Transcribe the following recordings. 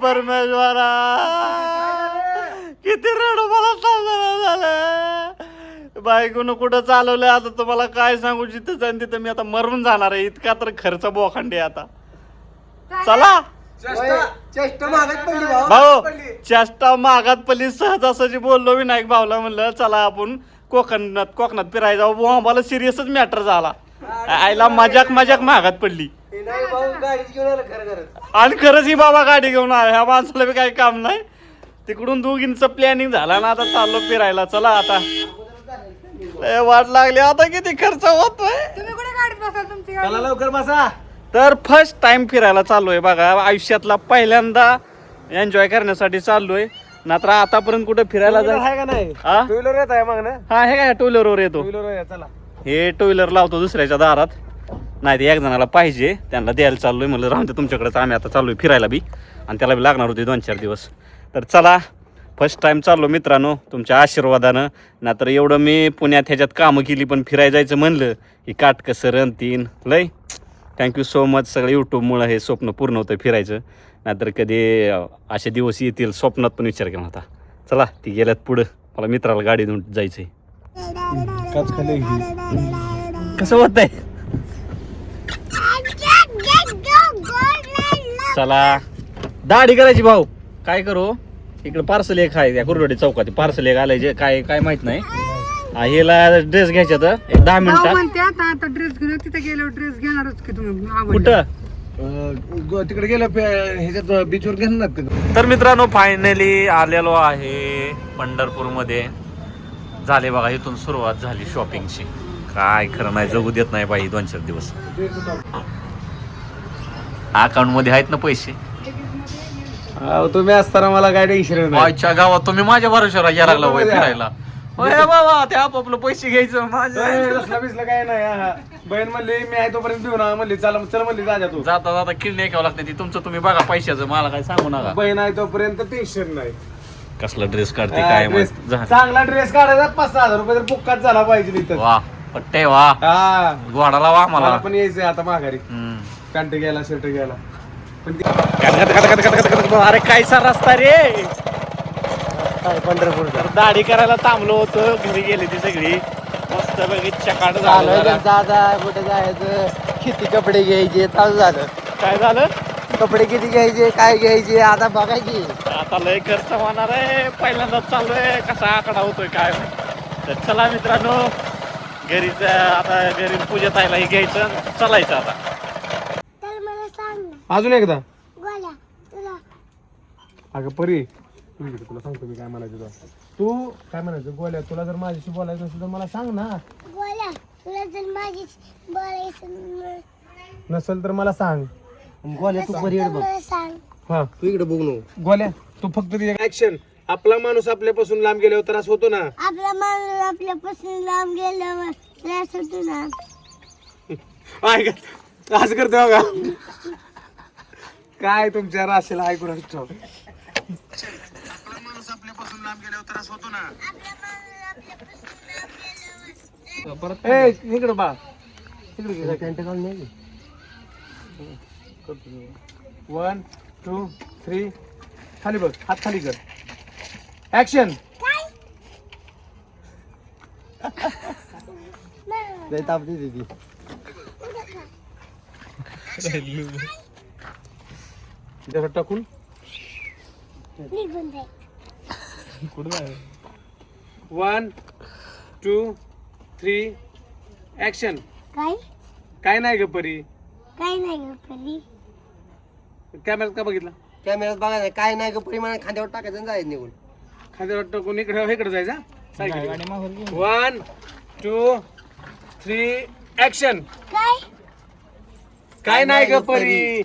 परमेश्वरा किती रडू मला समजणं झालं. बायकोनं कुठं चालवलंय आता तुम्हाला काय सांगू. जिथं जाईन तिथं मी आता मरून जाणार आहे. इतका तर खर्च बोखंडे आता. चला भाऊ चेष्टा मागात पडली. सहजासहजी बोललो विनायक भाऊला म्हणलं चला आपण कोकणात फिरायला जाऊ. मला सिरियसच मॅटर झाला. आईला मजाक महागात पडली. आणि खरंच ही बाबा गाडी घेऊन आला. ह्या माणसाला बी काही काम नाही. तिकडून दोघींचं प्लॅनिंग झाला ना. आता चाललो फिरायला. चला आता वाट लागली. आता किती खर्च होतोय. लवकर बसा. तर फर्स्ट टाइम फिरायला चाललोय बघा. आयुष्यातला पहिल्यांदा एन्जॉय करण्यासाठी चाललोय. नात्र आतापर्यंत कुठे फिरायला आहे का नाही? टू व्हीलर येत आहे मग ना. हा हे काय टू व्हीलरवर येतो. टू व्हीलर चला. हे टू व्हीलर लावतो दुसऱ्याच्या दारात. नाही ते एक जणाला पाहिजे त्यांना द्यायला चाललोय. म्हणलं राहून ते तुमच्याकडेच. आम्ही आता चाललोय फिरायला बी. आणि त्याला बी लागणार होते 2-4 दिवस. तर चला फर्स्ट टाइम चाललो मित्रांनो तुमच्या आशीर्वादानं. नाहीतर एवढं मी पुण्यात ह्याच्यात कामं केली पण फिरायला जायचं म्हणलं की काटकसर तीन लय. Thank you so much. सगळं यूट्यूबमुळं हे स्वप्न पूर्ण होतं फिरायचं. नाहीतर कधी असे दिवस येतील स्वप्नात पण विचार केला होता. चला ती गेल्यात पुढं. मला मित्राला गाडी घेऊन जायचंय. कसं होत आहे. चला दाढी करायची भाऊ. काय करू इकडे पार्सल एक आहे त्या कुरडोडी चौकात. पार्सल एक आलाय जे काय काय माहित नाही. हिला ड्रेस घ्यायचा तर एक 10 मिनिटात. आता ड्रेस घेऊन तिथे गेल्यावर ड्रेस घेणारच की तुम्ही. कुठं तिकडे गेलं ह्याच्यात बीचवर घेणार. तर मित्रांनो फायनली आलेलो आहे पंढरपूर मध्ये. झाले बघा इथून सुरुवात झाली शॉपिंगची. काय खरं नाही जगू देत नाही बाई 2-4 दिवस. अकाउंट मध्ये आहेत ना पैसे. तुम्ही असताना मला काय टेन्शन नाही. आजच्या गावात तुम्ही माझ्या भरोश्यावर या लागला वय फिरायला. बाबा ते आपापलं पैसे घ्यायचं माझं काय नाही. बहीण म्हणली मी आहे तोपर्यंत देऊ ना. म्हणली चल म्हणली जा तू. जाता जाता किडनी घ्यावं लागते. ती तुमचं तुम्ही बघा पैशाचं मला काय सांगू नका. बहीण आहे तोपर्यंत टेन्शन नाही. कसला ड्रेस काढते काय चांगला ड्रेस काढायचा 5,000 रुपये तर पुक्काच झाला पाहिजे इथं. वा पट्टे वा गोडा लावा मला पण यायचंय आता माघारी. पॅन्ट घ्यायला शर्ट घ्यायला. अरे कायचा रस्ता रे. पंढरपूर दाढी करायला थांबलो होतो. घरी गेली ती सगळी मस्त बघित चकाट झालं. कुठे जायचं किती कपडे घ्यायचे चालू झालं. काय झालं कपडे किती घ्यायचे काय घ्यायचे आता बघा की. आता लय खर्च होणार आहे. पहिल्यांदाच चाललोय. कसा आकडा होतोय काय. तर चला मित्रांनो घरीच आता घरी पूजेत आयला हे घ्यायचं चालायचं आता. अजून एकदा अगं परी तुला सांगतो मी काय म्हणायचं तुला. तू काय म्हणायचं गोल्या तुला जर माझ्याशी बोलायचं नसेल तर मला सांग ना. गोल्या तुला जर माझ्याशी बोलायचं नसेल तर मला सांग. गोल्या तू बरी बघ. सांग. हा तू इकडे बघ नको. गोल्या तू फक्त ऍक्शन. आपला माणूस आपल्यापासून लांब गेल्यावर त्रास होतो ना. आपला माणूस आपल्यापासून लांब गेल्यावर त्रास होतो ना. ऐक असं करतो का काय तुमच्या राशीला ऐकून असतो. माणूस आपल्यापासून लांब गेल्यावर त्रास होतो ना. इकडे बा इकडे पॅन्ट घालून नाही. 1 2 3 खाली बघ. हात खाली कर. ऍक्शन. ताप देते ती. त्याला टाकून निघून जाय. कुठं 1 2 3 ऍक्शन. काय नाही ग परी. काय नाही ग परी. कॅमेऱ्यात का बघितला. कॅमेऱ्यात बघायचं काय नाही गप्परी म्हणा खांद्यावर टाकायचं आणि जायचं निघून. खांद्यावर टाकून इकडे जायचा. 1 2 3 ऍक्शन. काय नाही ग परी.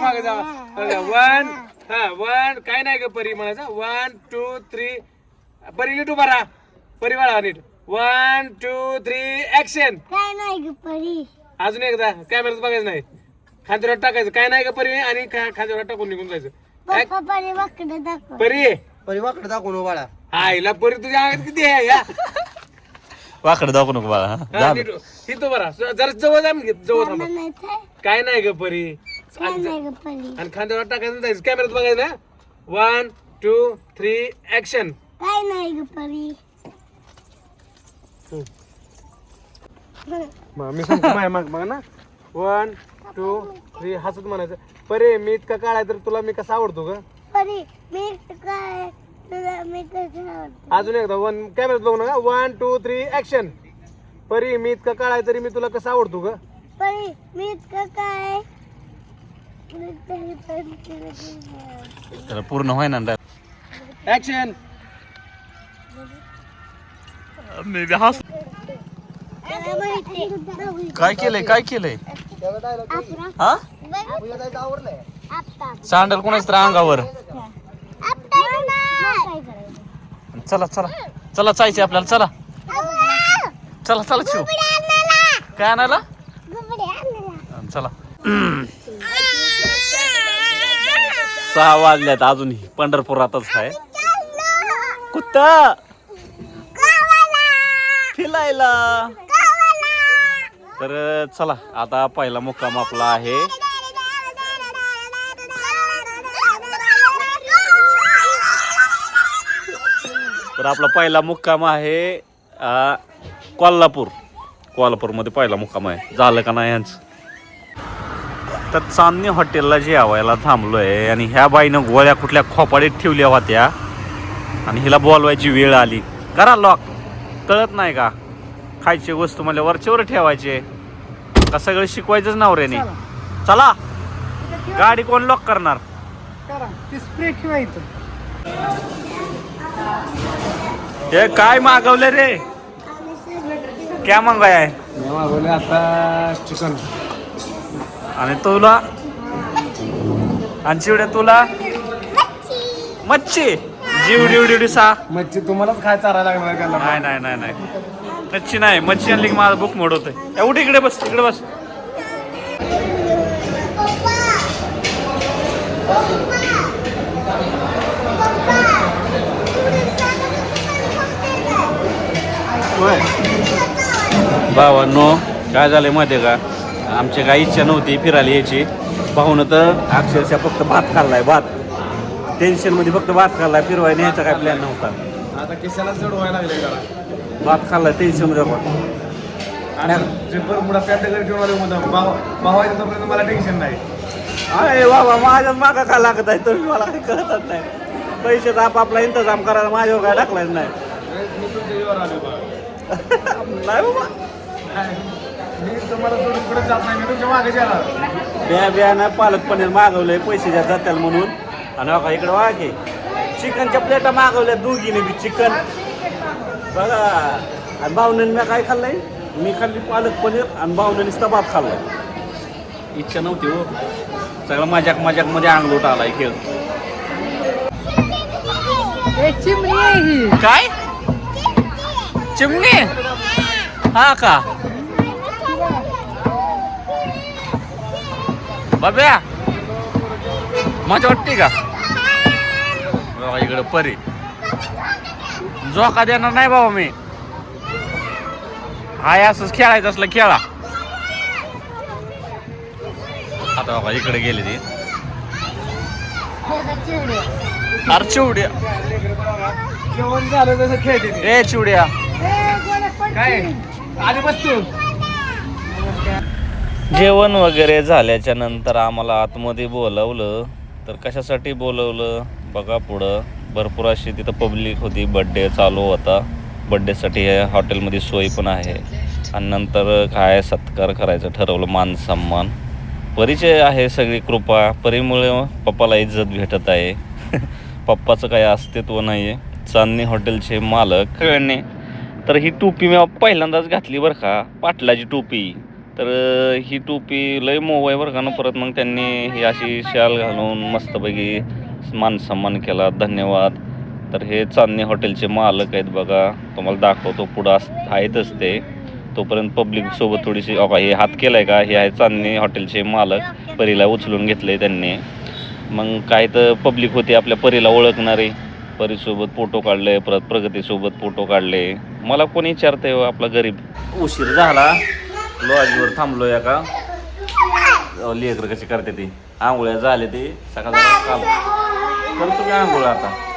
माग जावा. 1 काय नाही ग परी म्हणायचं. 1 2 3 परी नीट उभा राहा. परी वाळा नीट. 1 2 3 ऍक्शन. काय नाही ग परी. अजून एकदा कॅमेऱ्यात बघायचं नाही. खांद्यावर टाकायचं काय नाही ग परी आणि खांद्यावर टाकून निघून जायचं. पप्पा परी वाकडे दाखव. परी वाकडे दाखवून बाळा. आईला परी तुझ्या अंगात किती आहे या. वाकडे दाखवू नको बाळा. इथं बरा जरा जवळ जा. जवळ थांबा. म्हणायचंय काय नाही ग परी काय नाही ग परी. आणि खांद्यावर टाकायचं जायचं कॅमेऱ्यात बघायचं ना 1 2 3 ऍक्शन. काय नाही ग परी. मी सांगतो माय माग बघा ना 1 2 3 हसत म्हणायचं परे मी इतका काळा आहे तर तुला मी कसा आवडतो ग. परी मी काय तुला मी कसं आवडतो. अजून एकदा कॅमेऱ्यात बघू नका 1 2 3 ऍक्शन. परी मी इतका काळा आहे तरी मी तुला कसा आवडतो ग. परी मी इतकं काय मी तरी पण तुला कसं आवडतो. त्याला पूर्ण होय ना ऍक्शन. त्याला माहिती. काय केलंय काय केलंय आपला हा आवडलंय. आपटा सँडल कोणाच तर अंगावर आपटा काय करायचं. चला चला चला जायचे आपल्याला चला चला चला शिव काय आणायला चला 6 वाजल्यात अजूनही पंढरपुरातच आहे कुत्ता फिरायला. तर चला आता पहिला मुक्काम आपला आहे तर आपला पहिला मुक्काम आहे कोल्हापूरमध्ये पहिला मुक्काम आहे. झालं का नाही यांचं. तर चांदणी हॉटेलला जेवायला थांबलोय आणि ह्या बाईनं गोळ्या कुठल्या खोपाडीत ठेवल्या होत्या आणि हिला बोलवायची वेळ आली. करा लॉक कळत नाही का खायची वस्तू मला वरच्यावर ठेवायचे का सगळं शिकवायचंच नवऱ्याने. चला गाडी कोण लॉक करणार. स्प्रे ठेवायचं. हे काय मागवलं रे क्या मागवाय मी मागवले आता चिकन आणि तुला आणि चिवड्या तुला मच्छी जीव सा मच्छी तुम्हालाच खाय चारायला लागणार त्याला. नाही नाही नाही नाही मच्छी नाही मच्छी आणली की माझं भूक मोड होतंय. एवढी इकडे बस इकडे बस. भावांनो काय झालंय माहिती आहे का आमची काही इच्छा नव्हती फिरायला यायची. भाऊनं तर अक्षरशः फक्त भात खाल्लाय भात टेन्शनमध्ये फक्त भात खाल्लाय फिरवायला न्यायचा काय प्लॅन नव्हता. आता किशाला जड व्हायला लागले जरा. भात खाल्लाय टेन्शनमध्ये आणि जिंपर मुडा पॅट घरी ठेवून आले मुद्दाम भावायचं तोपर्यंत मला टेन्शन नाही. अरे बाबा माझ्याच मागा का लागत आहे तुम्ही मला काही कळतच नाही. पैशाचा आपापला इंतजाम करायला माझ्यावर काय टाकलाच नाही. मी तुमच्या जीवावर आलो बा. नाही बाबा मी तुम्हाला सोडून पुढे जात नाही. मी तुमच्या मागे जाणार. बिया नाही पालक पनीर मागवलंय पैसे ज्या जात्याल म्हणून. आणि बघा इकडे बघा की चिकनच्या प्लेटा मागवल्या दोघीने बी चिकन बघा. आणि भावनेने मी काय खाल्लंय मी खाल्ली पालक पनीर आणि भावने नुसता भात खाल्लाय. इच्छा नव्हती हो सगळं मजाक मध्ये अंगलोट आलाय खेळ. काय चिमणी हा का बाब्या मजा वाटते का. बाबा इकडं परी झोका देणार नाही बाबा मी. हाय असंच खेळायचं असलं खेळा. आता बाबा इकडे गेले ती अरे चिवड्या जेवण झालं तसं खेळते ए चिवड्या काय आधी बस तू. जेवण वगैरे झाल्याच्या नंतर आम्हाला आतमध्ये बोलवलं. तर कशासाठी बोलवलं बघा पुढं भरपूर अशी तिथं पब्लिक होती. बड्डे चालू होता. बड्डेसाठी हॉटेलमध्ये सोय पण आहे. आणि नंतर काय सत्कार करायचं ठरवलं मान सन्मान. परीचे आहे सगळी कृपा परीमुळे पप्पाला इज्जत भेटत आहे. पप्पाचं काही अस्तित्व नाही आहे. चांदणी हॉटेलचे मालक कळणे. तर ही टोपी मी पहिल्यांदाच घातली बरं का पाटलाची टोपी. तर ही टोपी लय मोव आहे बरं का ना. परत मग त्यांनी ही अशी शाल घालून मस्तपैकी मान सन्मान केला. धन्यवाद. तर हे चांदणी हॉटेलचे मालक आहेत बघा. तुम्हाला दाखवतो पुढं आहेतच ते. तोपर्यंत पब्लिकसोबत थोडीशी हे हात केला आहे का हे आहे चांदणी हॉटेलचे मालक. परीला उचलून घेतलं आहे त्यांनी. मग काय तर पब्लिक होती आपल्या परीला ओळखणारे. परीसोबत फोटो काढले परत प्रगतीसोबत फोटो काढले. मला कोणी विचारतंय आपला गरीब. उशीर झाला लॉजवर थांबलो या का लेकर कशी करते ती आंघोळ्या झाले ते सकाळ करतो की आंघोळ आता